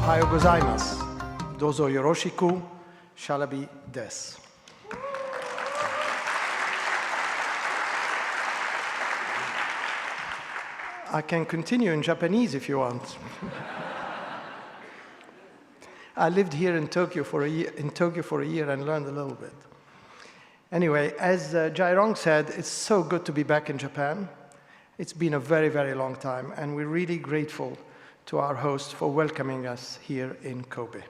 Ohayo gozaimasu. Dozo yoroshiku, Chalaby desu. I can continue in Japanese if you want. I lived here in Tokyo for a year and learned a little bit. Anyway, as Jairong said, it's so good to be back in Japan. It's been a very, very long time, and we're really grateful to our host for welcoming us here in Kobe.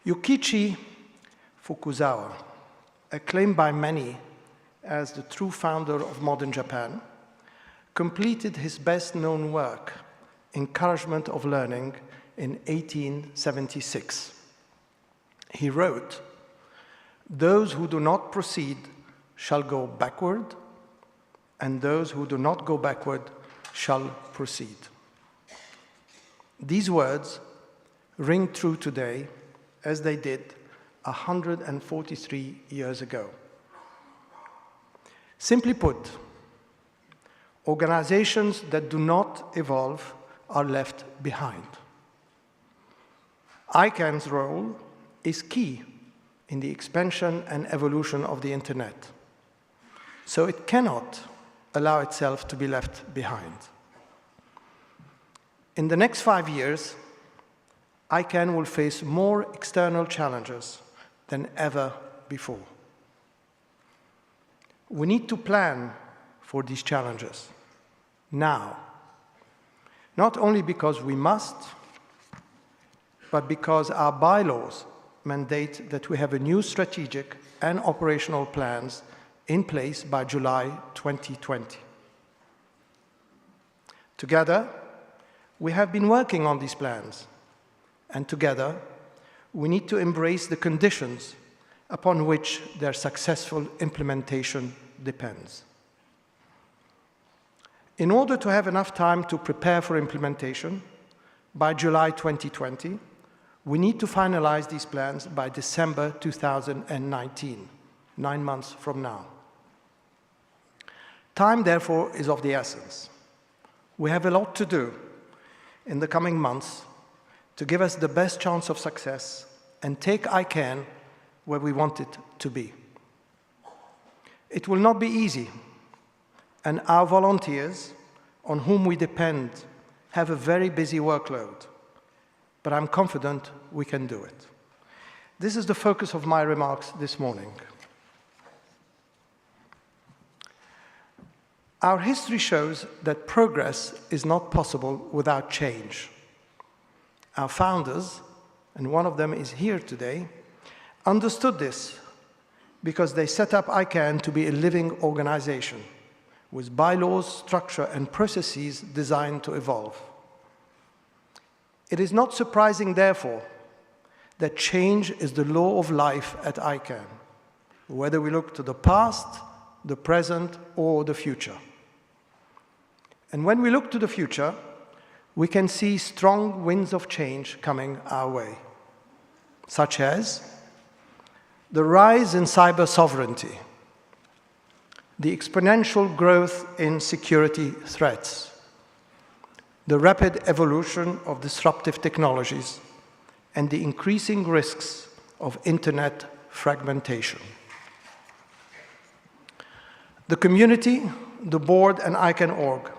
Yukichi Fukuzawa, acclaimed by many as the true founder of modern Japan, completed his best-known work, Encouragement of Learning, in 1876. He wrote, "Those who do not proceed shall go backward, and those who do not go backward shall proceed." These words ring true today as they did 143 years ago. Simply put, organizations that do not evolve are left behind. ICANN's role is key in the expansion and evolution of the internet, so it cannot allow itself to be left behind. In the next 5 years, ICANN will face more external challenges than ever before. We need to plan for these challenges now, not only because we must, but because our bylaws mandate that we have a new strategic and operational plans in place by July 2020. Together, we have been working on these plans, and together, we need to embrace the conditions upon which their successful implementation depends. In order to have enough time to prepare for implementation, by July 2020, we need to finalize these plans by December 2019, 9 months from now. Time, therefore, is of the essence. We have a lot to do in the coming months to give us the best chance of success and take ICANN where we want it to be. It will not be easy, and our volunteers, on whom we depend, have a very busy workload, but I'm confident we can do it. This is the focus of my remarks this morning. Our history shows that progress is not possible without change. Our founders, and one of them is here today, understood this because they set up ICANN to be a living organization with bylaws, structure, and processes designed to evolve. It is not surprising, therefore, that change is the law of life at ICANN, whether we look to the past, the present, or the future. And when we look to the future, we can see strong winds of change coming our way, such as the rise in cyber sovereignty, the exponential growth in security threats, the rapid evolution of disruptive technologies, and the increasing risks of internet fragmentation. The community, the board, and ICANN.org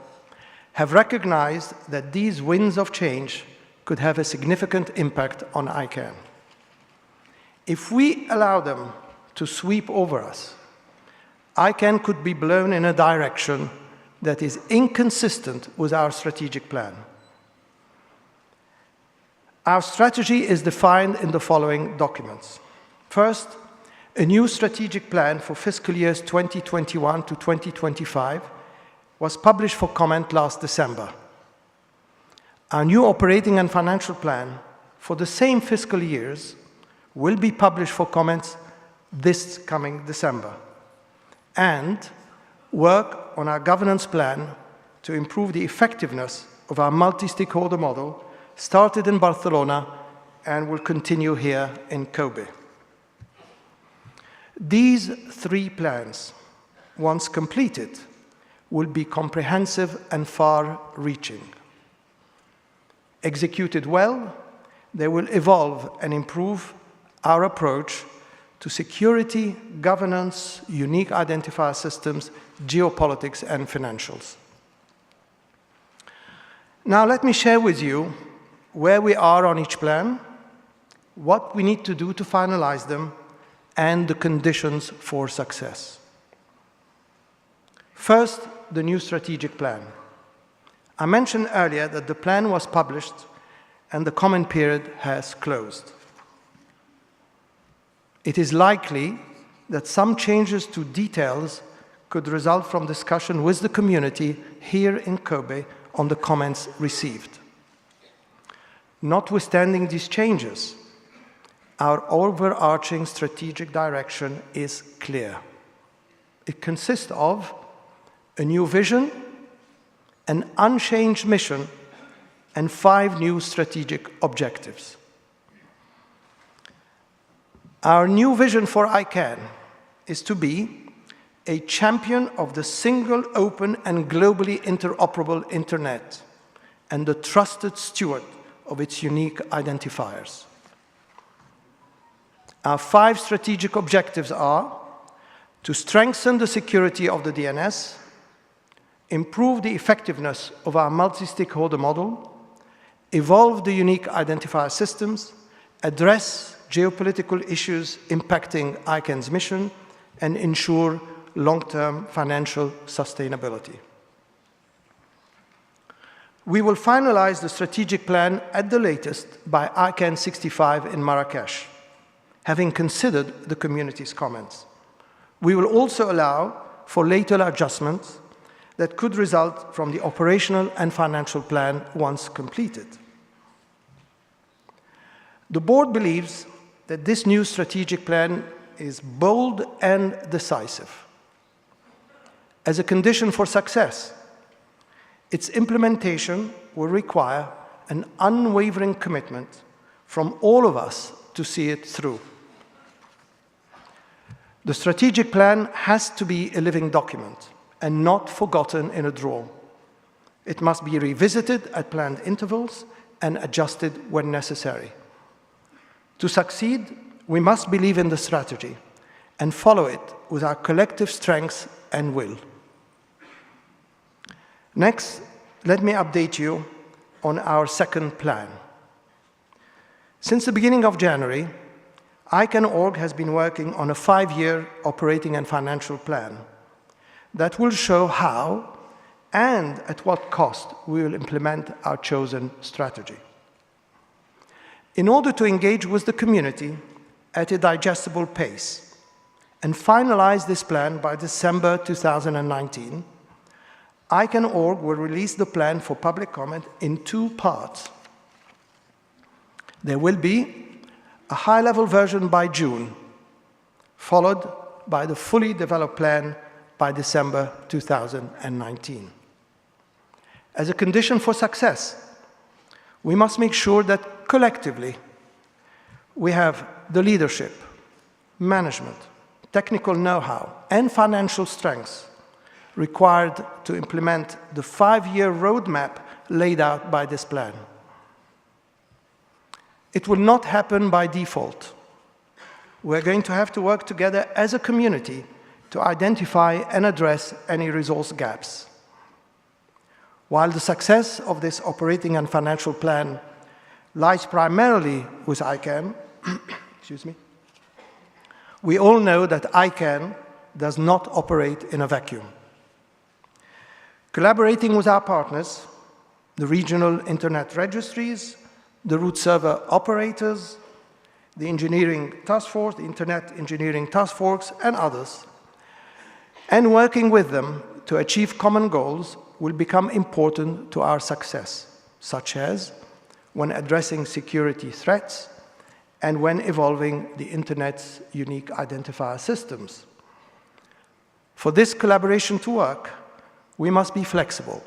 have recognized that these winds of change could have a significant impact on ICANN. If we allow them to sweep over us, ICANN could be blown in a direction that is inconsistent with our strategic plan. Our strategy is defined in the following documents. First, a new strategic plan for fiscal years 2021 to 2025 was published for comment last December. Our new operating and financial plan for the same fiscal years will be published for comments this coming December. And work on our governance plan to improve the effectiveness of our multi-stakeholder model started in Barcelona and will continue here in Kobe. These three plans, once completed, will be comprehensive and far-reaching. Executed well, they will evolve and improve our approach to security, governance, unique identifier systems, geopolitics, and financials. Now let me share with you where we are on each plan, what we need to do to finalize them, and the conditions for success. First, the new strategic plan. I mentioned earlier that the plan was published and the comment period has closed. It is likely that some changes to details could result from discussion with the community here in Kobe on the comments received. Notwithstanding these changes, our overarching strategic direction is clear. It consists of a new vision, an unchanged mission, and 5 new strategic objectives. Our new vision for ICANN is to be a champion of the single, open, and globally interoperable Internet and the trusted steward of its unique identifiers. Our 5 strategic objectives are to strengthen the security of the DNS, improve the effectiveness of our multi-stakeholder model, evolve the unique identifier systems, address geopolitical issues impacting ICANN's mission, and ensure long-term financial sustainability. We will finalize the strategic plan at the latest by ICANN65 in Marrakesh, having considered the community's comments. We will also allow for later adjustments that could result from the operational and financial plan once completed. The board believes that this new strategic plan is bold and decisive. As a condition for success, its implementation will require an unwavering commitment from all of us to see it through. The strategic plan has to be a living document and not forgotten in a drawer. It must be revisited at planned intervals and adjusted when necessary. To succeed, we must believe in the strategy and follow it with our collective strengths and will. Next, let me update you on our second plan. Since the beginning of January, ICANN.org has been working on a 5-year operating and financial plan that will show how and at what cost we will implement our chosen strategy. In order to engage with the community at a digestible pace and finalize this plan by December 2019, ICANN.org will release the plan for public comment in 2 parts. There will be a high-level version by June, followed by the fully developed plan by December 2019. As a condition for success, we must make sure that collectively we have the leadership, management, technical know-how, and financial strengths required to implement the 5-year roadmap laid out by this plan. It will not happen by default. We're going to have to work together as a community to identify and address any resource gaps. While the success of this operating and financial plan lies primarily with ICANN, excuse me, we all know that ICANN does not operate in a vacuum. Collaborating with our partners, the regional internet registries, the root server operators, the engineering task force, the Internet Engineering Task Force, and others, and working with them to achieve common goals will become important to our success, such as when addressing security threats and when evolving the Internet's unique identifier systems. For this collaboration to work, we must be flexible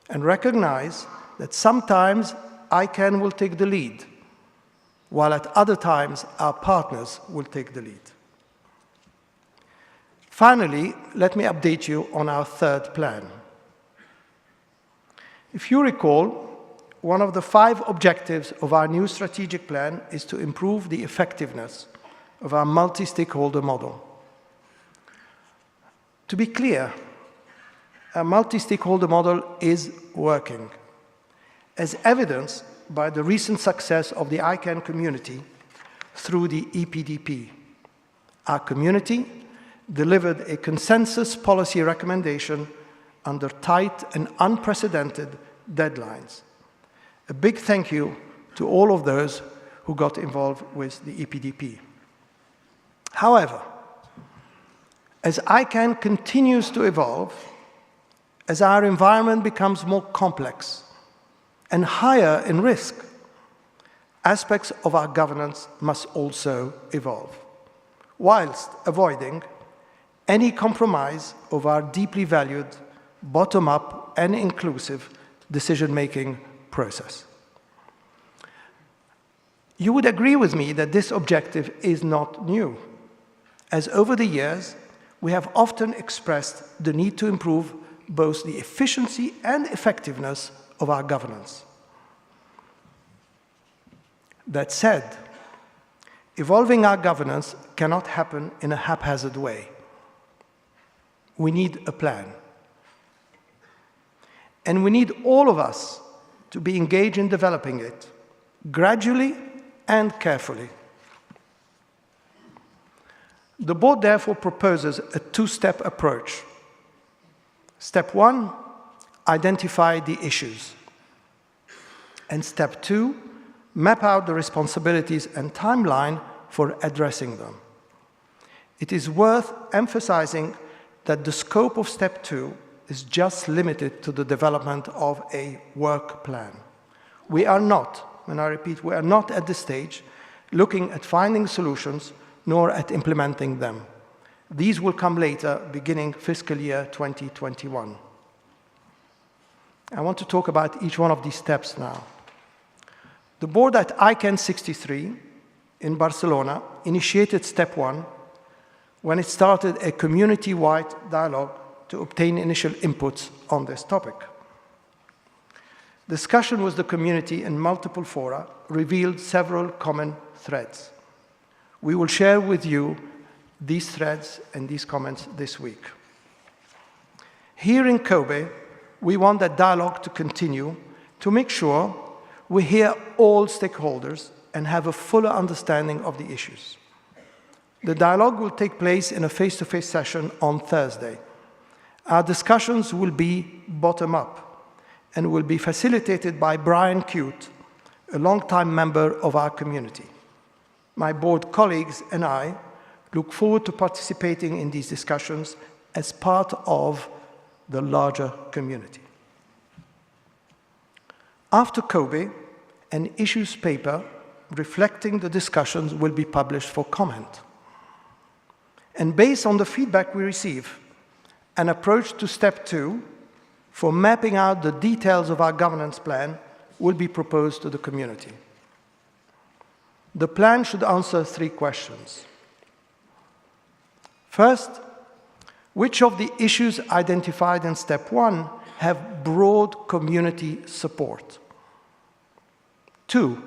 and recognize that sometimes ICANN will take the lead, while at other times our partners will take the lead. Finally, let me update you on our third plan. If you recall, one of the 5 objectives of our new strategic plan is to improve the effectiveness of our multi-stakeholder model. To be clear, our multi-stakeholder model is working, as evidenced by the recent success of the ICANN community through the EPDP. Our community delivered a consensus policy recommendation under tight and unprecedented deadlines. A big thank you to all of those who got involved with the EPDP. However, as ICANN continues to evolve, as our environment becomes more complex and higher in risk, aspects of our governance must also evolve, whilst avoiding any compromise of our deeply valued, bottom-up and inclusive decision-making process. You would agree with me that this objective is not new, as over the years, we have often expressed the need to improve both the efficiency and effectiveness of our governance. That said, evolving our governance cannot happen in a haphazard way. We need a plan. And we need all of us to be engaged in developing it, gradually and carefully. The board therefore proposes a 2-step approach. Step 1, identify the issues. And step 2, map out the responsibilities and timeline for addressing them. It is worth emphasizing that the scope of step 2 is just limited to the development of a work plan. We are not, and I repeat, we are not at this stage looking at finding solutions nor at implementing them. These will come later, beginning fiscal year 2021. I want to talk about each one of these steps now. The board at ICANN64 in Barcelona initiated step 1 when it started a community-wide dialogue to obtain initial inputs on this topic. Discussion with the community in multiple fora revealed several common threads. We will share with you these threads and these comments this week. Here in Kobe, we want that dialogue to continue to make sure we hear all stakeholders and have a fuller understanding of the issues. The dialogue will take place in a face-to-face session on Thursday. Our discussions will be bottom-up and will be facilitated by Brian Cute, a long-time member of our community. My board colleagues and I look forward to participating in these discussions as part of the larger community. After Kobe, an issues paper reflecting the discussions will be published for comment. And based on the feedback we receive, an approach to step 2 for mapping out the details of our governance plan will be proposed to the community. The plan should answer 3 questions. First, which of the issues identified in step 1 have broad community support? 2,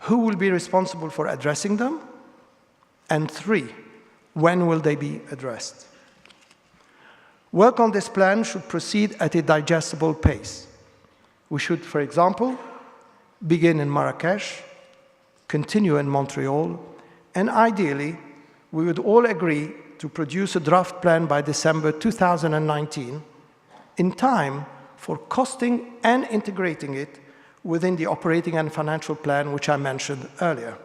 who will be responsible for addressing them? And 3, when will they be addressed? Work on this plan should proceed at a digestible pace. We should, for example, begin in Marrakesh, continue in Montreal, and ideally, we would all agree to produce a draft plan by December 2019 in time for costing and integrating it within the operating and financial plan which I mentioned earlier.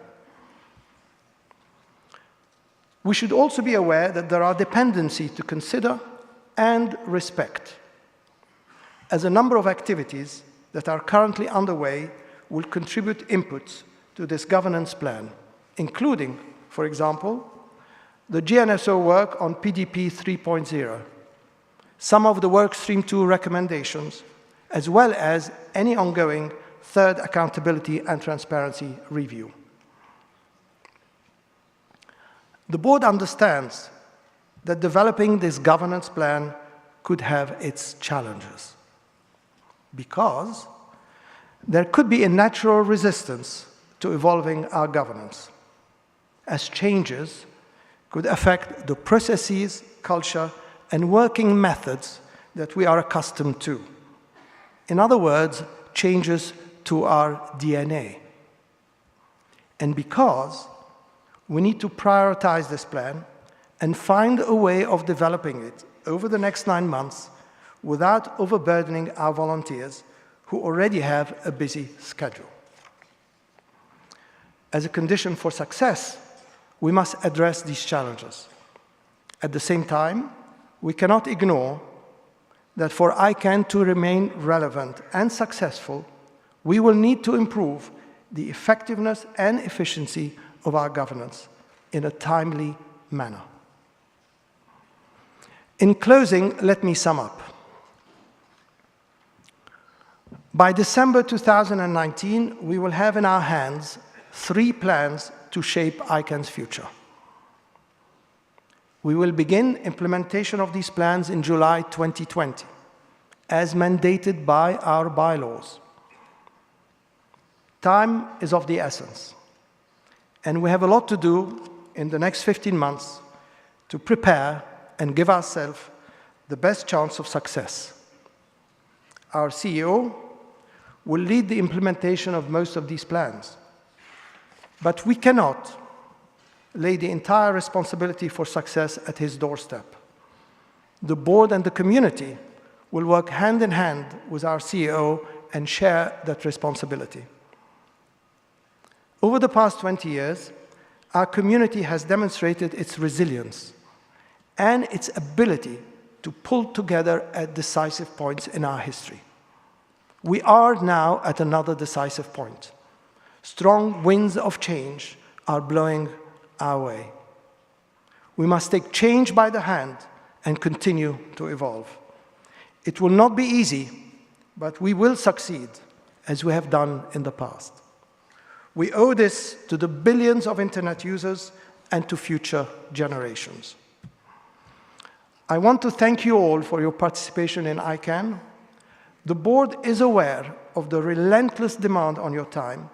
We should also be aware that there are dependencies to consider and respect, as a number of activities that are currently underway will contribute inputs to this governance plan, including, for example, the GNSO work on PDP 3.0, some of the work stream 2 recommendations, as well as any ongoing third accountability and transparency review. The board understands that developing this governance plan could have its challenges, because there could be a natural resistance to evolving our governance, as changes could affect the processes, culture, and working methods that we are accustomed to. In other words, changes to our DNA. And because we need to prioritize this plan and find a way of developing it over the next 9 months without overburdening our volunteers who already have a busy schedule. As a condition for success, we must address these challenges. At the same time, we cannot ignore that for ICANN to remain relevant and successful, we will need to improve the effectiveness and efficiency of our governance in a timely manner. In closing, let me sum up. By December 2019, we will have in our hands 3 plans to shape ICANN's future. We will begin implementation of these plans in July 2020, as mandated by our bylaws. Time is of the essence, and we have a lot to do in the next 15 months to prepare and give ourselves the best chance of success. Our CEO will lead the implementation of most of these plans, but we cannot lay the entire responsibility for success at his doorstep. The board and the community will work hand in hand with our CEO and share that responsibility. Over the past 20 years, our community has demonstrated its resilience and its ability to pull together at decisive points in our history. We are now at another decisive point. Strong winds of change are blowing our way. We must take change by the hand and continue to evolve. It will not be easy, but we will succeed, as we have done in the past. We owe this to the billions of internet users and to future generations. I want to thank you all for your participation in ICANN. The board is aware of the relentless demand on your time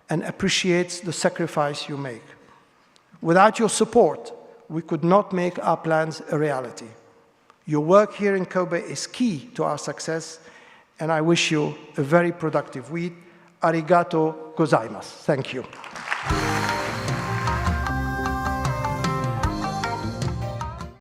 and appreciates the sacrifice you make. Without your support, we could not make our plans a reality. Your work here in Kobe is key to our success, and I wish you a very productive week. Arigato gozaimasu. Thank you.